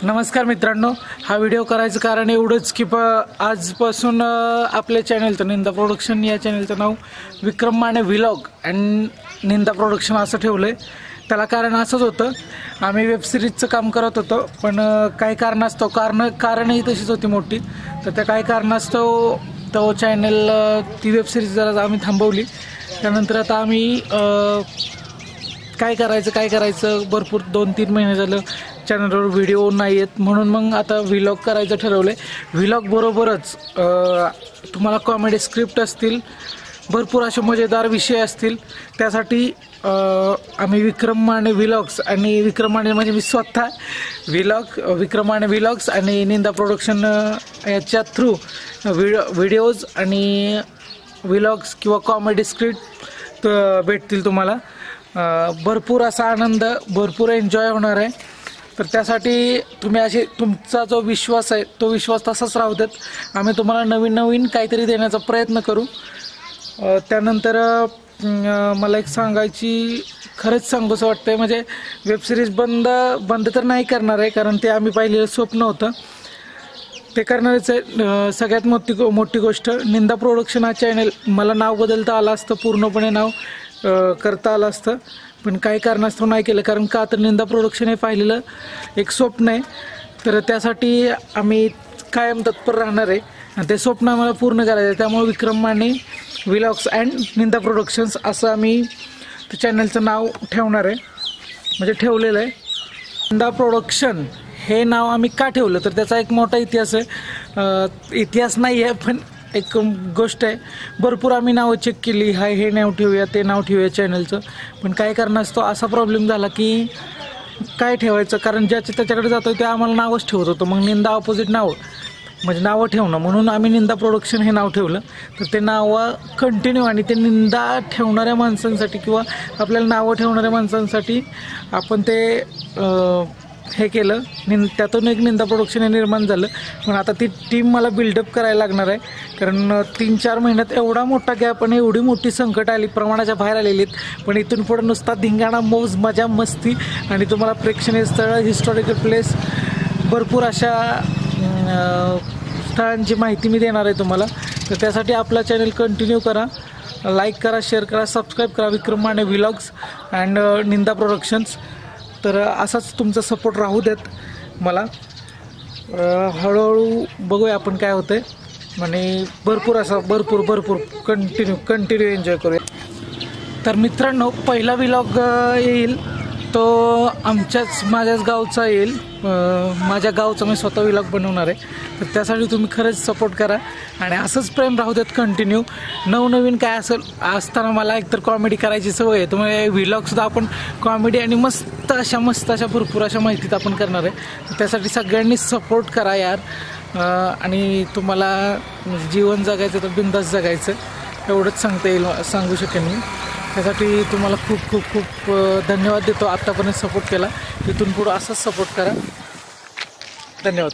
नमस्कार मित्रांनो, हा व्हिडिओ करायचं कारण एवढंच की आजपासून आपल्या चॅनलचं निंदा प्रोडक्शन या चॅनलचं नाव विक्रम माने व्लॉग अँड निंदा प्रोडक्शन असं ठेवलं आहे। त्याला कारण असंच होतं, आम्ही वेबसिरीजचं काम करत होतो, पण काही कारणास्तव कारणही तशीच होती मोठी, तर त्या काही कारणास्तव तो चॅनल ती वेबसिरीज जरा आम्ही थांबवली। त्यानंतर आता आम्ही काय करायचं भरपूर 2-3 महिने झालं चॅनलवर व्हिडिओ नाही आहेत, म्हणून मग आता व्लॉग करायचं ठरवलं आहे। व्लॉग बरोबरच तुम्हाला कॉमेडी स्क्रिप्ट असतील, भरपूर असे मजेदार विषय असतील, त्यासाठी आम्ही विक्रम माने व्लॉग्स आणि विक्रम माने म्हणजे मी स्वतः विक्रम माने व्लॉग्स आणि निंदा प्रोडक्शन याच्या थ्रू व्हिडिओज आणि व्लॉग्स किंवा कॉमेडी स्क्रिप्ट भेटतील तुम्हाला। भरपूर असा आनंद, भरपूर एन्जॉय होणार आहे। तर त्यासाठी तुम्ही असे तुमचा जो विश्वास आहे तो विश्वास तसाच राहू देत, आम्ही तुम्हाला नवीन काहीतरी देण्याचा प्रयत्न करू। त्यानंतर मला एक खरंच सांगूसं वाटतंय, म्हणजे वेबसिरीज बंद तर नाही करणार आहे, कारण ते आम्ही पाहिलेलं स्वप्न होतं, ते करणारच आहे। सगळ्यात मोठी गोष्ट, निंदा प्रोडक्शन हा चॅनल मला नाव बदलता आलं असतं, पूर्णपणे नाव करता आलं असतं, पण काही कारणास्तव नाही केलं। कारण का तर निंदा प्रोडक्शन हे पाहिलेलं एक स्वप्न आहे, तर त्यासाठी आम्ही कायम तत्पर राहणार आहे आणि ते स्वप्न आम्हाला पूर्ण करायचं आहे। त्यामुळे विक्रम माने व्लॉग्स अँड निंदा प्रोडक्शन्स असं आम्ही त्या चॅनलचं नाव ठेवणार आहे, म्हणजे ठेवलेलं आहे। निंदा प्रोडक्शन हे नाव आम्ही का ठेवलं तर त्याचा एक मोठा इतिहास आहे। इतिहास नाही आहे, पण एक गोष्ट आहे, भरपूर आम्ही नावं चेक केली, हे नाव ठेवूया, ते नाव ठेवूया चॅनलचं, पण काही कारणास्तव असा प्रॉब्लेम झाला की काय ठेवायचं, कारण त्याच्याकडे जातो ते आम्हाला नावच ठेवत होतं। मग निंदा ऑपोजिट नाव म्हणजे नावं ठेवणं, म्हणून आम्ही निंदा प्रोडक्शन हे नाव ठेवलं। तर ते नावं कंटिन्यू आणि ते निंदा ठेवणाऱ्या माणसांसाठी किंवा आपल्याला नावं ठेवणाऱ्या माणसांसाठी आपण ते हे केलं, त्यातून एक निंदा प्रोडक्शन हे निर्माण झालं। पण आता ती टीम मला बिल्डअप करायला लागणार आहे, कारण 3-4 महिन्यात एवढा मोठा गॅप आणि एवढी मोठी संकट आली, प्रमाणाच्या बाहेर आलेली आहेत। पण इथून पुढे नुसता धिंगाणा, मौज, मजा, मस्ती आणि तुम्हाला प्रेक्षणीय स्थळं, हिस्टॉरिकल प्लेस, भरपूर अशा स्थळांची माहिती मी देणार आहे तुम्हाला। तर त्यासाठी आपला चॅनल कंटिन्यू करा, लाईक करा, शेअर करा, सबस्क्राईब करा, विक्रम माने व्लॉग्स अँड निंदा प्रोडक्शन्स। तर असाच तुमचा सपोर्ट राहू देत मला। हळूहळू बघूया आपण काय होतंय, आणि भरपूर कंटिन्यू एन्जॉय करूया। तर मित्रांनो, पहिला व्लॉग येईल तो माझ्याच गावचा येईल, माझ्या गावचा मी स्वतः व्लॉग बनवणार आहे। तर त्यासाठी तुम्ही खरंच सपोर्ट करा आणि असंच प्रेम राहू देत कंटिन्यू। नवनवीन काय असताना मला एकतर कॉमेडी करायची सवय आहे, त्यामुळे व्लॉगसुद्धा आपण कॉमेडी आणि मस्त अशा भरपूर अशा माहितीत आपण करणार आहे। तर त्यासाठी सगळ्यांनी सपोर्ट करा यार, आणि तुम्हाला जीवन जगायचं तर बिंदास जगायचं, एवढंच सांगू शकेन मी। त्यासाठी तुम्हाला खूप धन्यवाद देतो, आत्तापर्यंत सपोर्ट केला, इथून पुढं असाच सपोर्ट करा। धन्यवाद।